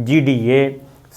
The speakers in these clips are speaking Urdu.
GDA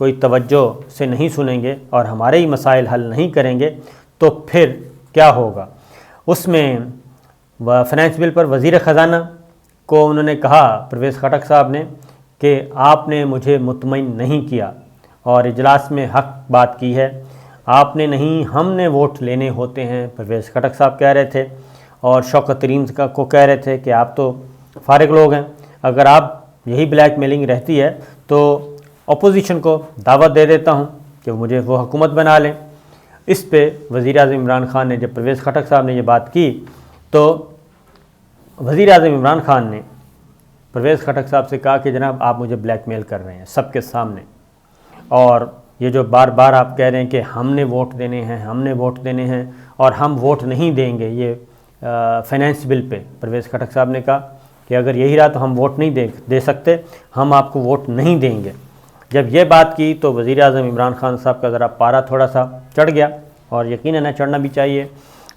کوئی توجہ سے نہیں سنیں گے اور ہمارے ہی مسائل حل نہیں کریں گے تو پھر کیا ہوگا۔ اس میں فائنانس بل پر وزیر خزانہ کو انہوں نے کہا، پرویز خٹک صاحب نے، کہ آپ نے مجھے مطمئن نہیں کیا اور اجلاس میں حق بات کی ہے، آپ نے نہیں، ہم نے ووٹ لینے ہوتے ہیں، پرویز خٹک صاحب کہہ رہے تھے، اور شوکت ترین کو کہہ رہے تھے کہ آپ تو فارغ لوگ ہیں، اگر آپ یہی بلیک میلنگ رہتی ہے تو اپوزیشن کو دعوت دے دیتا ہوں کہ مجھے وہ حکومت بنا لیں۔ اس پہ وزیر اعظم عمران خان نے، جب پرویز خٹک صاحب نے یہ بات کی تو وزیر اعظم عمران خان نے پرویز خٹک صاحب سے کہا کہ جناب آپ مجھے بلیک میل کر رہے ہیں سب کے سامنے، اور یہ جو بار بار آپ کہہ رہے ہیں کہ ہم نے ووٹ دینے ہیں، ہم نے ووٹ دینے ہیں اور ہم ووٹ نہیں دیں گے یہ فائنانس بل پہ، پرویز خٹک صاحب نے کہا کہ اگر یہی رہا تو ہم ووٹ نہیں دے سکتے، ہم آپ کو ووٹ نہیں دیں گے۔ جب یہ بات کی تو وزیر اعظم عمران خان صاحب کا ذرا پارا تھوڑا سا چڑھ گیا، اور یقیناً چڑھنا بھی چاہیے۔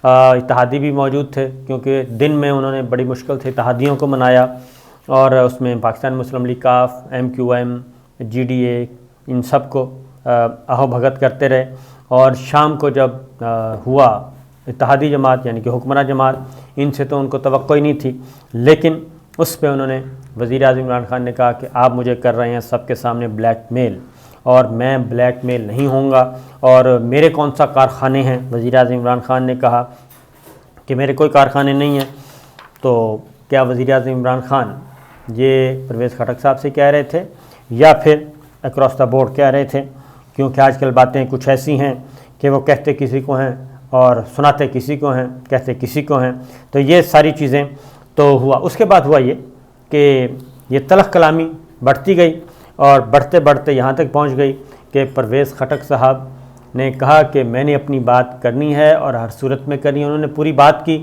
اتحادی بھی موجود تھے کیونکہ دن میں انہوں نے بڑی مشکل سے اتحادیوں کو منایا، اور اس میں پاکستان مسلم لیگ کاف، MQM، GDA، ان سب کو آہو بھگت کرتے رہے، اور شام کو جب ہوا اتحادی جماعت یعنی کہ حکمراں جماعت، ان سے تو ان کو توقع ہی نہیں تھی، لیکن اس پہ انہوں نے، وزیر اعظم عمران خان نے کہا کہ آپ مجھے کر رہے ہیں سب کے سامنے بلیک میل، اور میں بلیک میل نہیں ہوں گا، اور میرے کون سا کارخانے ہیں، وزیر اعظم عمران خان نے کہا کہ میرے کوئی کارخانے نہیں ہیں۔ تو کیا وزیر اعظم عمران خان یہ پرویز خٹک صاحب سے کہہ رہے تھے یا پھر اکراس دا بورڈ کہہ رہے تھے؟ کیونکہ آج کل باتیں کچھ ایسی ہیں کہ وہ کہتے کسی کو ہیں اور سناتے کسی کو ہیں، کہتے کسی کو ہیں، تو یہ ساری چیزیں تو ہوا۔ اس کے بعد ہوا یہ کہ یہ تلخ کلامی بڑھتی گئی، اور بڑھتے بڑھتے یہاں تک پہنچ گئی کہ پرویز خٹک صاحب نے کہا کہ میں نے اپنی بات کرنی ہے اور ہر صورت میں کرنی ہے۔ انہوں نے پوری بات کی،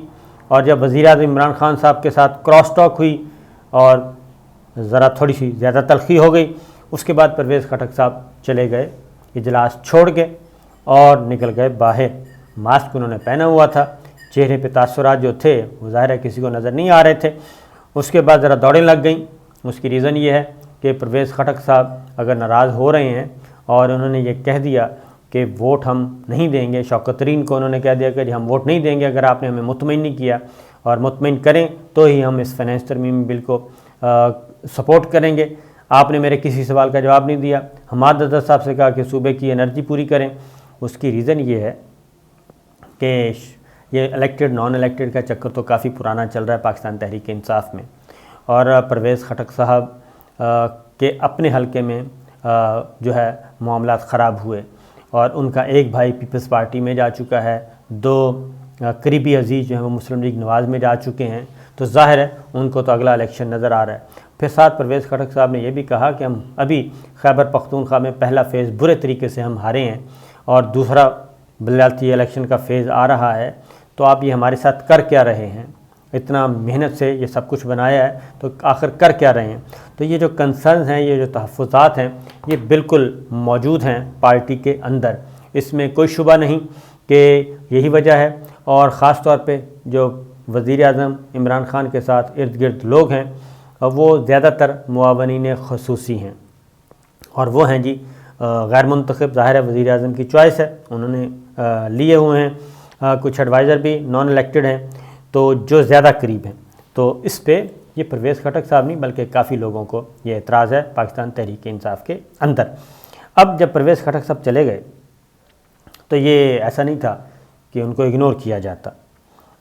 اور جب وزیر اعظم عمران خان صاحب کے ساتھ کراس ٹاک ہوئی اور ذرا تھوڑی سی زیادہ تلخی ہو گئی، اس کے بعد پرویز خٹک صاحب چلے گئے اجلاس چھوڑ کے اور نکل گئے باہر۔ ماسک انہوں نے پہنا ہوا تھا، چہرے پہ تاثرات جو تھے وہ ظاہر ہے کسی کو نظر نہیں آ رہے تھے۔ اس کے بعد ذرا دوڑیں لگ گئیں۔ اس کی ریزن یہ ہے کہ پرویز خٹک صاحب اگر ناراض ہو رہے ہیں اور انہوں نے یہ کہہ دیا کہ ووٹ ہم نہیں دیں گے، شوکت ترین کو انہوں نے کہہ دیا کہ جی ہم ووٹ نہیں دیں گے اگر آپ نے ہمیں مطمئن نہیں کیا، اور مطمئن کریں تو ہی ہم اس فائنانس ترمیم بل کو سپورٹ کریں گے۔ آپ نے میرے کسی سوال کا جواب نہیں دیا۔ حماد اظہر صاحب سے کہا کہ صوبے کی انرجی پوری کریں۔ اس کی ریزن یہ ہے کہ یہ الیکٹڈ نان الیکٹڈ کا چکر تو کافی پرانا چل رہا ہے پاکستان تحریک انصاف میں، اور پرویز خٹک صاحب کے اپنے حلقے میں جو ہے معاملات خراب ہوئے، اور ان کا ایک بھائی پیپلز پارٹی میں جا چکا ہے، دو قریبی عزیز جو ہیں وہ مسلم لیگ نواز میں جا چکے ہیں، تو ظاہر ہے ان کو تو اگلا الیکشن نظر آ رہا ہے۔ پھر ساتھ پرویز خٹک صاحب نے یہ بھی کہا کہ ہم ابھی خیبر پختونخوا میں پہلا فیز برے طریقے سے ہم ہارے ہیں، اور دوسرا بلدیاتی الیکشن کا فیز آ رہا ہے، تو آپ یہ ہمارے ساتھ کر کیا رہے ہیں؟ اتنا محنت سے یہ سب کچھ بنایا ہے تو آخر کر کیا رہے ہیں؟ تو یہ جو کنسرنز ہیں، یہ جو تحفظات ہیں، یہ بالکل موجود ہیں پارٹی کے اندر، اس میں کوئی شبہ نہیں کہ یہی وجہ ہے۔ اور خاص طور پہ جو وزیر اعظم عمران خان کے ساتھ ارد گرد لوگ ہیں وہ زیادہ تر معاونین خصوصی ہیں، اور وہ ہیں جی غیر منتخب، ظاہر ہے وزیر اعظم کی چوائس ہے، انہوں نے لیے ہوئے ہیں، کچھ ایڈوائزر بھی نان الیکٹڈ ہیں، تو جو زیادہ قریب ہیں۔ تو اس پہ یہ پرویز خٹک صاحب نہیں بلکہ کافی لوگوں کو یہ اعتراض ہے پاکستان تحریک انصاف کے اندر۔ اب جب پرویز خٹک صاحب چلے گئے تو یہ ایسا نہیں تھا کہ ان کو اگنور کیا جاتا،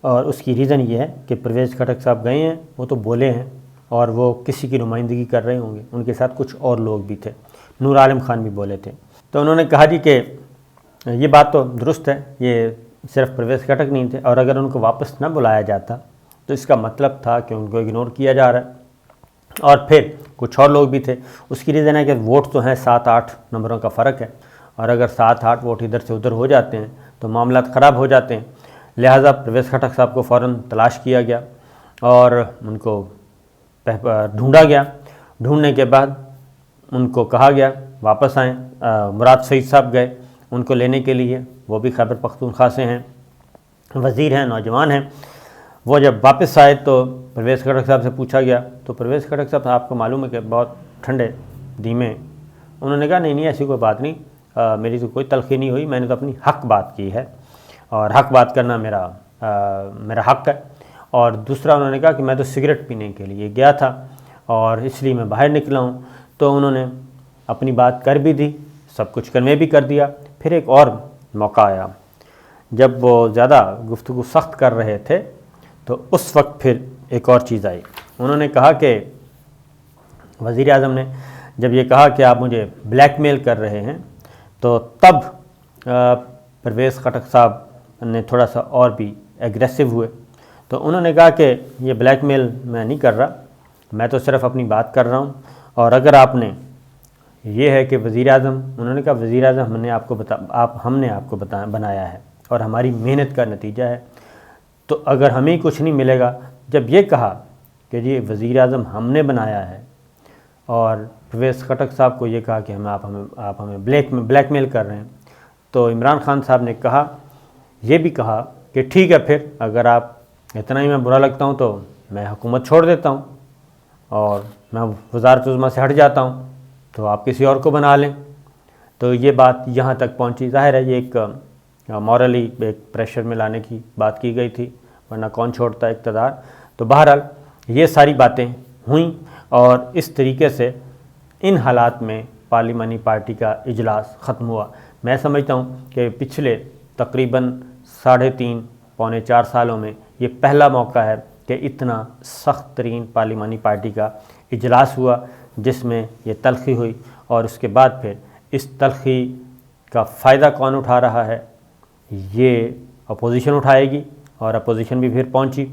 اور اس کی ریزن یہ ہے کہ پرویز خٹک صاحب گئے ہیں، وہ تو بولے ہیں، اور وہ کسی کی نمائندگی کر رہے ہوں گے، ان کے ساتھ کچھ اور لوگ بھی تھے، نور عالم خان بھی بولے تھے، تو انہوں نے کہا جی کہ یہ بات تو درست ہے، یہ صرف پرویز خٹک نہیں تھے، اور اگر ان کو واپس نہ بلایا جاتا تو اس کا مطلب تھا کہ ان کو اگنور کیا جا رہا ہے، اور پھر کچھ اور لوگ بھی تھے۔ اس کی ریزن ہے کہ ووٹ تو ہیں 7-8 نمبروں کا فرق ہے، اور اگر 7-8 ووٹ ادھر سے ادھر ہو جاتے ہیں تو معاملات خراب ہو جاتے ہیں، لہٰذا پرویز خٹک صاحب کو فوراً تلاش کیا گیا اور ان کو ڈھونڈا گیا۔ ڈھونڈنے کے بعد ان کو کہا گیا واپس آئیں۔ مراد سعید صاحب گئے ان کو لینے کے لیے، وہ بھی خیبر پختونخوا سے ہیں، وزیر ہیں، نوجوان ہیں۔ وہ جب واپس آئے تو پرویز خٹک صاحب سے پوچھا گیا، تو پرویز خٹک صاحب آپ کو معلوم ہے کہ بہت ٹھنڈے دھیمے انہوں نے کہا نہیں ایسی کوئی بات نہیں، میری تو کوئی تلخی نہیں ہوئی، میں نے تو اپنی حق بات کی ہے اور حق بات کرنا میرا حق ہے۔ اور دوسرا انہوں نے کہا کہ میں تو سگریٹ پینے کے لیے گیا تھا اور اس لیے میں باہر نکلا ہوں۔ تو انہوں نے اپنی بات کر بھی دی، سب کچھ کنوے بھی کر دیا۔ پھر ایک اور موقع آیا جب وہ زیادہ گفتگو سخت کر رہے تھے، تو اس وقت پھر ایک اور چیز آئی۔ انہوں نے کہا کہ وزیر اعظم نے جب یہ کہا کہ آپ مجھے بلیک میل کر رہے ہیں، تو تب پرویز خٹک صاحب نے تھوڑا سا اور بھی ایگریسو ہوئے۔ تو انہوں نے کہا کہ یہ بلیک میل میں نہیں کر رہا، میں تو صرف اپنی بات کر رہا ہوں، اور اگر آپ نے یہ ہے کہ وزیر اعظم، انہوں نے کہا وزیر اعظم ہم نے آپ کو بنایا ہے اور ہماری محنت کا نتیجہ ہے، تو اگر ہمیں کچھ نہیں ملے گا، جب یہ کہا کہ جی وزیر اعظم ہم نے بنایا ہے اور پرویز خٹک صاحب کو یہ کہا کہ آپ ہمیں بلیک میل کر رہے ہیں، تو عمران خان صاحب نے یہ بھی کہا کہ ٹھیک ہے، پھر اگر آپ اتنا ہی میں برا لگتا ہوں تو میں حکومت چھوڑ دیتا ہوں اور میں وزارت عظمیٰ سے ہٹ جاتا ہوں، تو آپ کسی اور کو بنا لیں۔ تو یہ بات یہاں تک پہنچی۔ ظاہر ہے یہ ایک مورلی ایک پریشر میں لانے کی بات کی گئی تھی، ورنہ کون چھوڑتا ہے اقتدار۔ تو بہرحال یہ ساری باتیں ہوئیں اور اس طریقے سے ان حالات میں پارلیمانی پارٹی کا اجلاس ختم ہوا۔ میں سمجھتا ہوں کہ پچھلے تقریباً 3.5 پونے 4 سالوں میں یہ پہلا موقع ہے کہ اتنا سخت ترین پارلیمانی پارٹی کا اجلاس ہوا جس میں یہ تلخی ہوئی، اور اس کے بعد پھر اس تلخی کا فائدہ کون اٹھا رہا ہے، یہ اپوزیشن اٹھائے گی، اور اپوزیشن بھی پھر پہنچی۔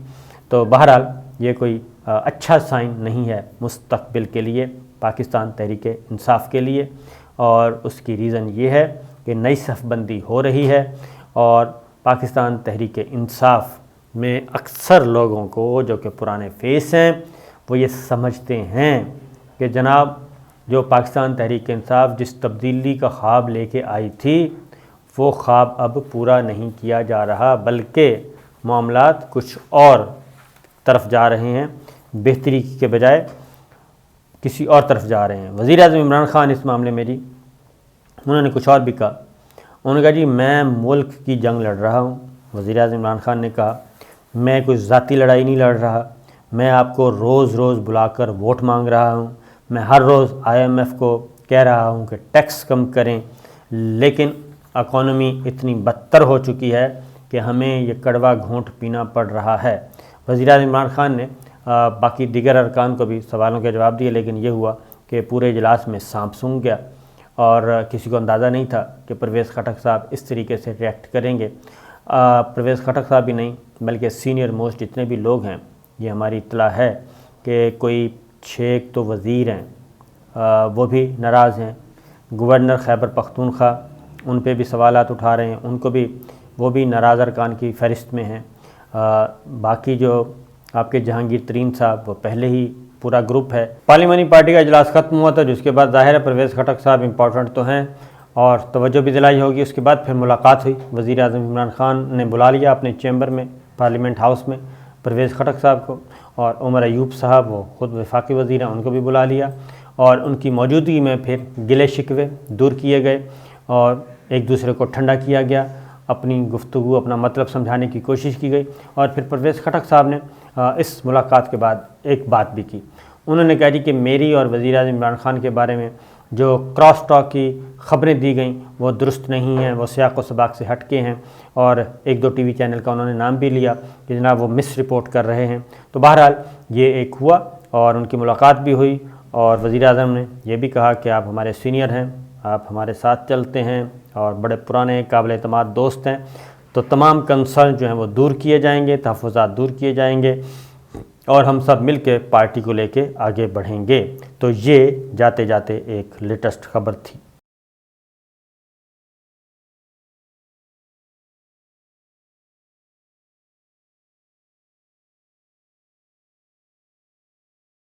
تو بہرحال یہ کوئی اچھا سائن نہیں ہے مستقبل کے لیے، پاکستان تحریک انصاف کے لیے، اور اس کی ریزن یہ ہے کہ نئی صف بندی ہو رہی ہے، اور پاکستان تحریک انصاف میں اکثر لوگوں کو جو کہ پرانے فیس ہیں وہ یہ سمجھتے ہیں کہ جناب جو پاکستان تحریک انصاف جس تبدیلی کا خواب لے کے آئی تھی، وہ خواب اب پورا نہیں کیا جا رہا، بلکہ معاملات کچھ اور طرف جا رہے ہیں، بہتری کے بجائے کسی اور طرف جا رہے ہیں۔ وزیر اعظم عمران خان اس معاملے میں انہوں نے کچھ اور بھی کہا۔ انہوں نے کہا جی میں ملک کی جنگ لڑ رہا ہوں۔ وزیر اعظم عمران خان نے کہا میں کوئی ذاتی لڑائی نہیں لڑ رہا، میں آپ کو روز روز بلا کر ووٹ مانگ رہا ہوں، میں ہر روز IMF کو کہہ رہا ہوں کہ ٹیکس کم کریں، لیکن اکانومی اتنی بدتر ہو چکی ہے کہ ہمیں یہ کڑوا گھونٹ پینا پڑ رہا ہے۔ وزیر اعظم عمران خان نے باقی دیگر ارکان کو بھی سوالوں کے جواب دیے، لیکن یہ ہوا کہ پورے اجلاس میں سانپ سونگھ گیا، اور کسی کو اندازہ نہیں تھا کہ پرویز خٹک صاحب اس طریقے سے ریئیکٹ کریں گے۔ پرویز خٹک صاحب ہی نہیں بلکہ سینئر موسٹ جتنے بھی لوگ ہیں، یہ ہماری اطلاع ہے کہ کوئی 6 تو وزیر ہیں، وہ بھی ناراض ہیں۔ گورنر خیبر پختونخوا ان پہ بھی سوالات اٹھا رہے ہیں، ان کو بھی وہ بھی ناراض ارکان کی فہرست میں ہیں۔ باقی جو آپ کے جہانگیر ترین صاحب وہ پہلے ہی پورا گروپ ہے۔ پارلیمانی پارٹی کا اجلاس ختم ہوا تھا، جس کے بعد ظاہر ہے پرویز خٹک صاحب امپورٹنٹ تو ہیں اور توجہ بھی دلائی ہوگی۔ اس کے بعد پھر ملاقات ہوئی، وزیر اعظم عمران خان نے بلا لیا اپنے چیمبر میں پارلیمنٹ ہاؤس میں پرویز خٹک صاحب کو، اور عمر ایوب صاحب وہ خود وفاقی وزیر ہیں، ان کو بھی بلا لیا، اور ان کی موجودگی میں پھر گلے شکوے دور کیے گئے اور ایک دوسرے کو ٹھنڈا کیا گیا، اپنی گفتگو اپنا مطلب سمجھانے کی کوشش کی گئی۔ اور پھر پرویز خٹک صاحب نے اس ملاقات کے بعد ایک بات بھی کی، انہوں نے کہا جی کہ میری اور وزیر اعظم عمران خان کے بارے میں جو کراس ٹاک کی خبریں دی گئیں وہ درست نہیں ہیں، وہ سیاق و سباق سے ہٹ کے ہیں، اور 1-2 ٹی وی چینل کا انہوں نے نام بھی لیا کہ جناب وہ مس رپورٹ کر رہے ہیں۔ تو بہرحال یہ ایک ہوا اور ان کی ملاقات بھی ہوئی، اور وزیر اعظم نے یہ بھی کہا کہ آپ ہمارے سینئر ہیں، آپ ہمارے ساتھ چلتے ہیں اور بڑے پرانے قابل اعتماد دوست ہیں، تو تمام کنسرن جو ہیں وہ دور کیے جائیں گے، تحفظات دور کیے جائیں گے، اور ہم سب مل کے پارٹی کو لے کے آگے بڑھیں گے۔ تو یہ جاتے جاتے ایک لیٹسٹ خبر تھی۔